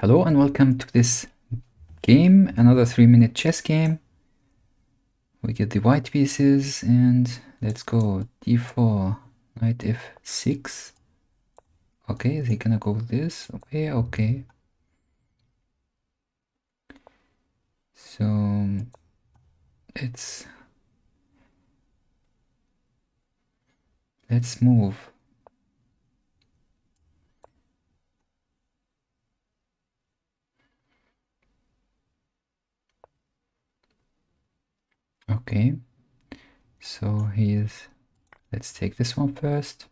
Hello and welcome to this game, another 3-minute chess game. We get the white pieces and let's go d4, knight f6. Okay, is he gonna go with this? Okay. So let's move. Okay, so let's take this one first.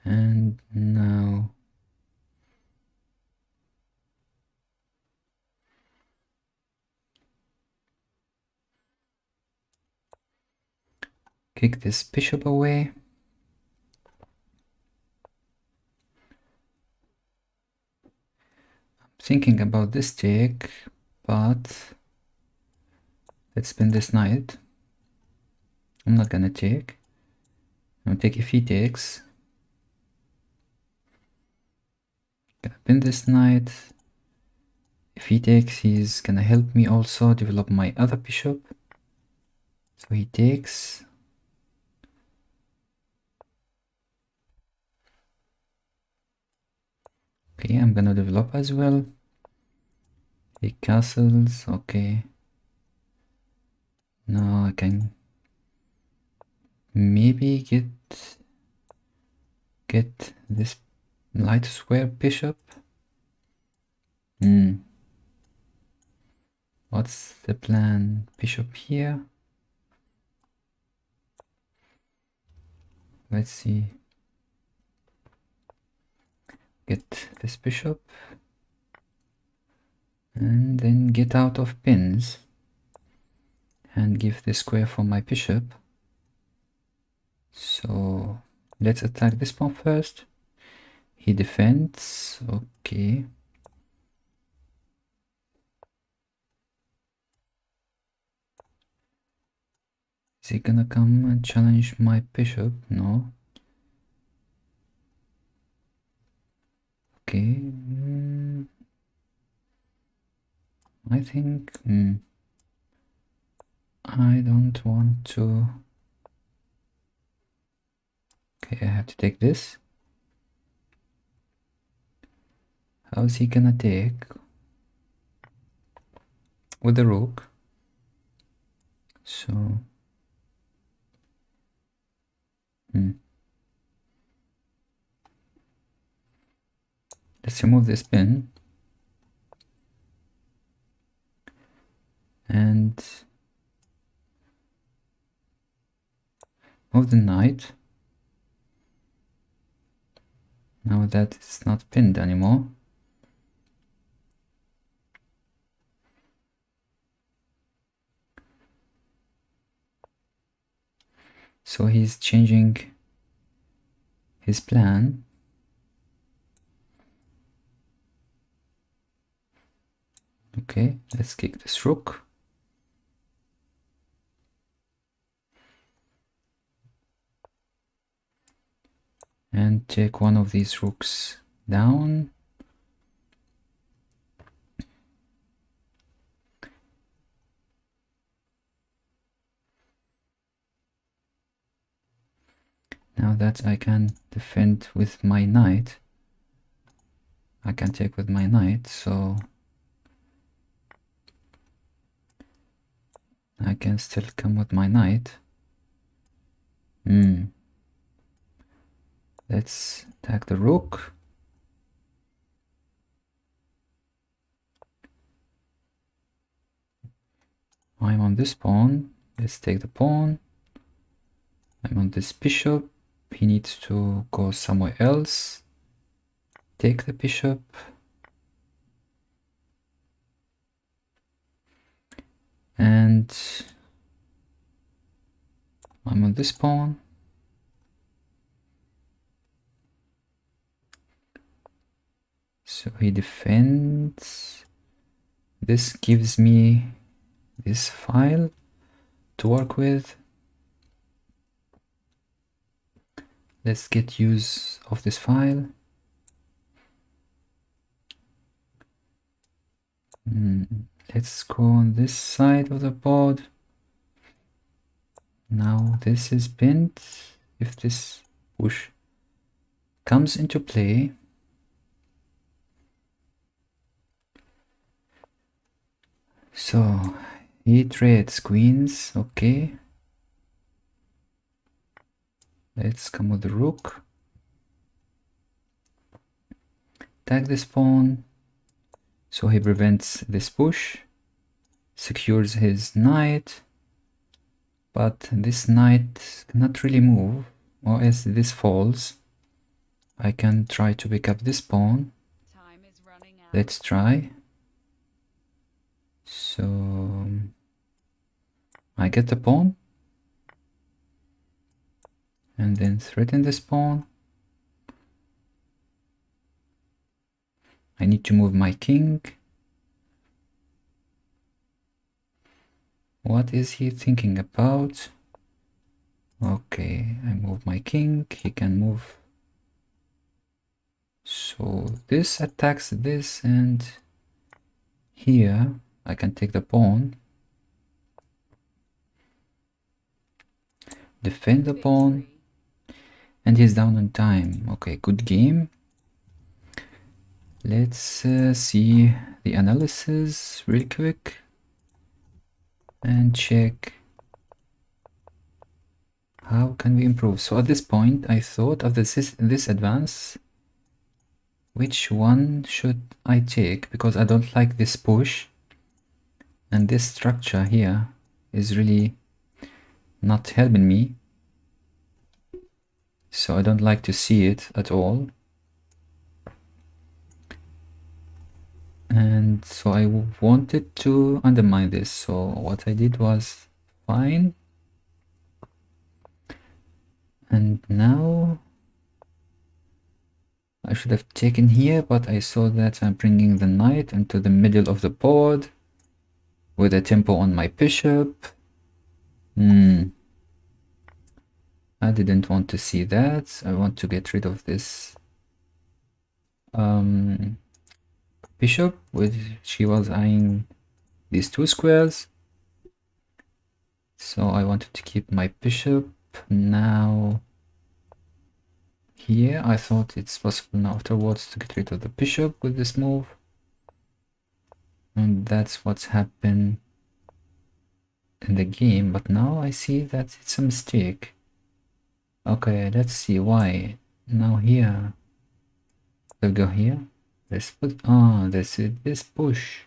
And now kick this bishop away. I'm thinking about this take, but let's spin this knight. I'm not gonna take. I'm gonna take if he takes. Gonna pin this knight. If he takes, he's gonna help me also develop my other bishop. So he takes. Okay, I'm gonna develop as well. He castles, okay. Now I can maybe get this light square bishop. What's the plan? Bishop here. Let's see. Get this bishop. And then get out of pins. And give the square for my bishop. So let's attack this pawn first. He defends. Okay. Is he gonna come and challenge my bishop? No. Okay. I think I don't want to. Okay, I have to take this. How's he gonna take? With the rook. So let's remove this pin and move the knight. Now that it's not pinned anymore. So he's changing his plan. Okay, let's kick this rook. And take one of these rooks down. Now that I can defend with my knight, I can take with my knight, so I can still come with my knight. Let's attack the rook. I'm on this pawn. Let's take the pawn. I'm on this bishop. He needs to go somewhere else. Take the bishop. And I'm on this pawn. So he defends. This gives me this file to work with. Let's get use of this file. Let's go on this side of the board. Now this is pinned. If this push comes into play, so he trades queens. Okay, let's come with the rook. Tag this pawn, so he prevents this push, secures his knight, but this knight cannot really move, or as this falls, I can try to pick up this pawn. Let's try. So I get the pawn, and then threaten this pawn. I need to move my king. What is he thinking about? Okay, I move my king, he can move. So this attacks this, and here I can take the pawn, defend the pawn, and he's down on time. Okay, good game. Let's see the analysis real quick and check how can we improve. So at this point I thought of this advance, which one should I take, because I don't like this push, and this structure here is really not helping me, so I don't like to see it at all. And so I wanted to undermine this, so what I did was fine. And now I should have taken here, but I saw that I'm bringing the knight into the middle of the board with a tempo on my bishop. I didn't want to see that. I want to get rid of this bishop, which she was eyeing these two squares. So I wanted to keep my bishop. Now here I thought it's possible now afterwards to get rid of the bishop with this move, and that's what's happened in the game, but now I see that it's a mistake. Okay, let's see why. Now here we'll go here. Let's put this push,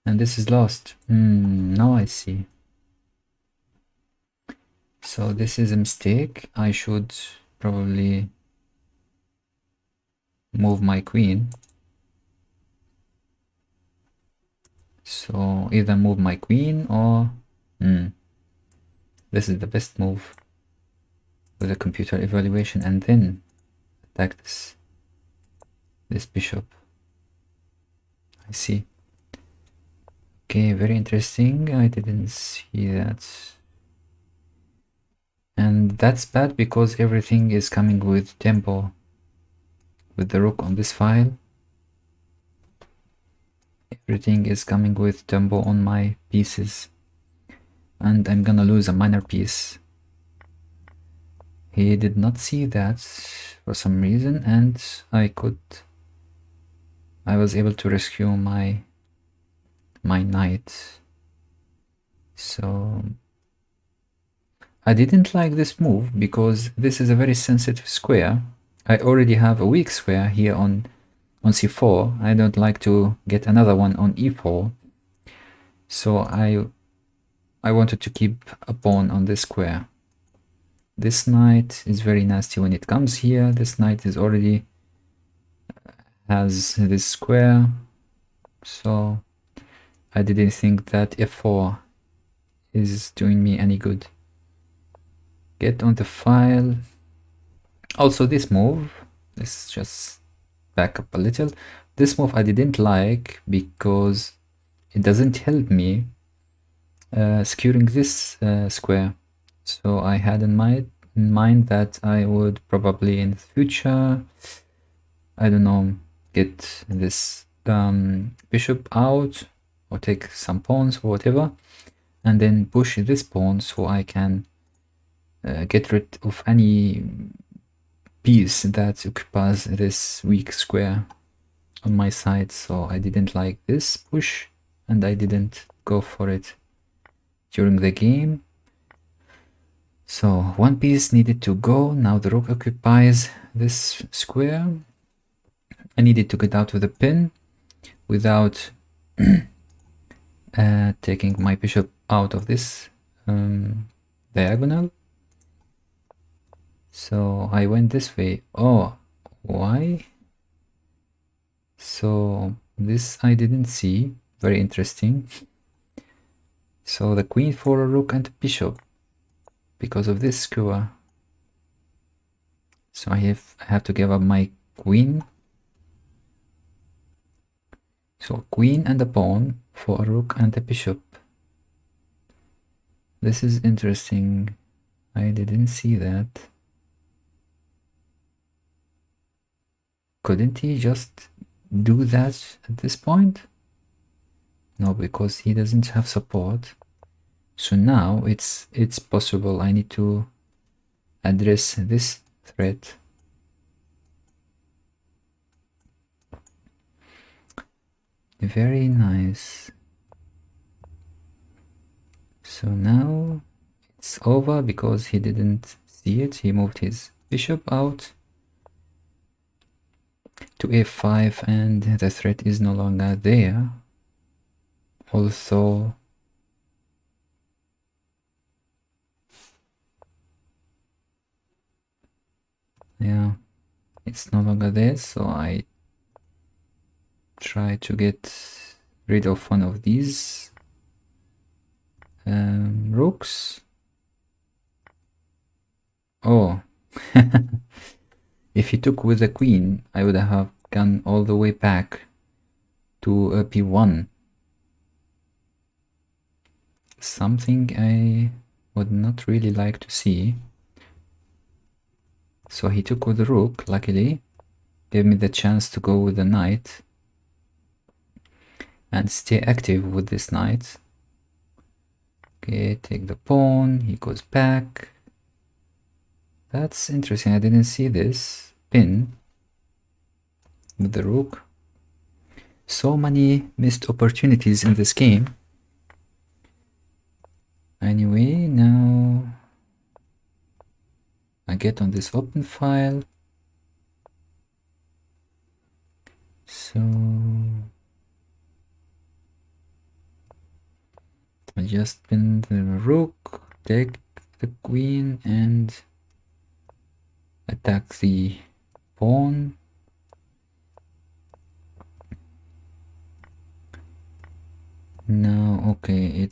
and this is lost. Now I see. So this is a mistake. I should probably move my queen. So either move my queen or this is the best move with a computer evaluation, and then attack this bishop. I see. Okay, very interesting. I didn't see that. And that's bad because everything is coming with tempo. With the rook on this file, everything is coming with tempo on my pieces, and I'm gonna lose a minor piece. He did not see that for some reason, and I was able to rescue my knight. So I didn't like this move because this is a very sensitive square. I already have a weak square here on c4. I don't like to get another one on e4. So I wanted to keep a pawn on this square. This knight is very nasty when it comes here. This knight is already has this square. So I didn't think that f4 is doing me any good. Get on the file. Also this move, let's just back up a little. This move I didn't like because it doesn't help me securing this square. So I had in mind that I would probably in the future, I don't know, get this bishop out or take some pawns or whatever, and then push this pawn so I can get rid of any piece that occupies this weak square on my side. So I didn't like this push and I didn't go for it during the game. So one piece needed to go. Now the rook occupies this square. I needed to get out of the pin without taking my bishop out of this diagonal. So I went this way. Oh, why? So this I didn't see. Very interesting. So the queen for a rook and a bishop because of this skewer. So I have to give up my queen. So queen and a pawn for a rook and a bishop. This is interesting. I didn't see that. Couldn't he just do that at this point? No, because he doesn't have support. So now it's possible. I need to address this threat. Very nice. So now it's over because he didn't see it. He moved his bishop out to f5 and the threat is no longer there. Also, yeah, it's no longer there, so I try to get rid of one of these rooks. Oh, if he took with the queen, I would have gone all the way back to p1. Something I would not really like to see. So he took with the rook, luckily, gave me the chance to go with the knight and stay active with this knight. Okay, take the pawn, he goes back. That's interesting, I didn't see this pin with the rook. So many missed opportunities in this game. Anyway, now I get on this open file. So I just pin the rook, take the queen and attack the pawn. Now, okay,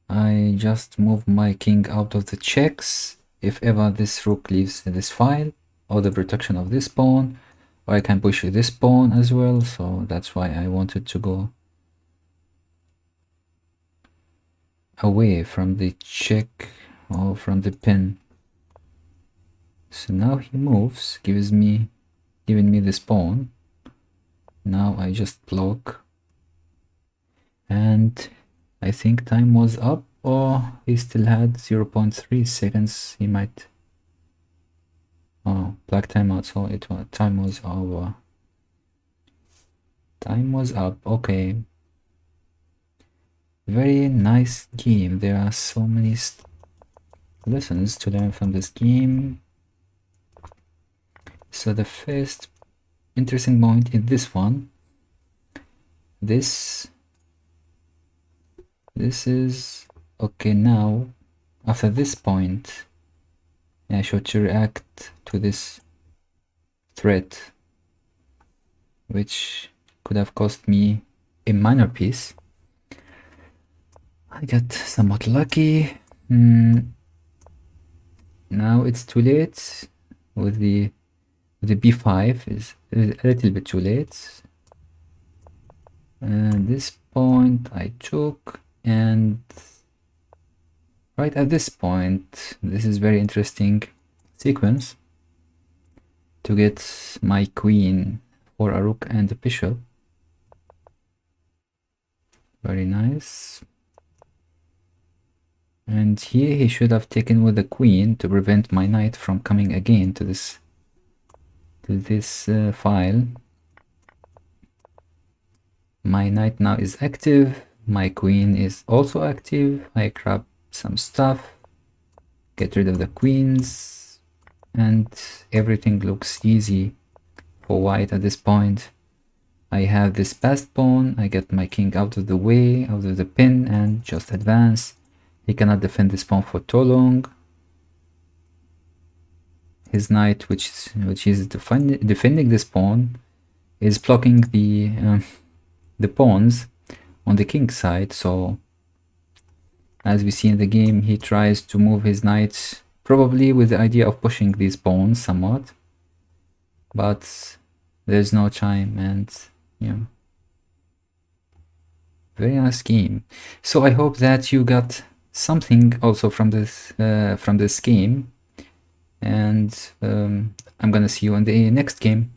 I just move my king out of the checks if ever this rook leaves this file, or the protection of this pawn, or I can push this pawn as well, so that's why I wanted to go away from the check or from the pin. So now he moves, giving me this pawn. Now I just block, and I think time was up, or he still had 0.3 seconds. He might. Oh, black timeout. So time was over. Time was up. Okay. Very nice game. There are so many lessons to learn from this game. So the first interesting point is this one. This is okay. Now after this point I should react to this threat, which could have cost me a minor piece. I got somewhat lucky. Now it's too late with the b5 is a little bit too late. And this point I took, and right at this point, this is very interesting sequence to get my queen for a rook and a bishop. Very nice. And here he should have taken with the queen to prevent my knight from coming again to this file. My knight now is active, my queen is also active. I grab some stuff, get rid of the queens, and everything looks easy for white at this point. I have this passed pawn, I get my king out of the way, out of the pin, and just advance. He cannot defend this pawn for too long. His knight, which is defending this pawn, is blocking the pawns on the king side. So as we see in the game, he tries to move his knight, probably with the idea of pushing these pawns somewhat, but there's no time, and yeah, very nice game. So I hope that you got something also from this game, and I'm gonna see you in the next game.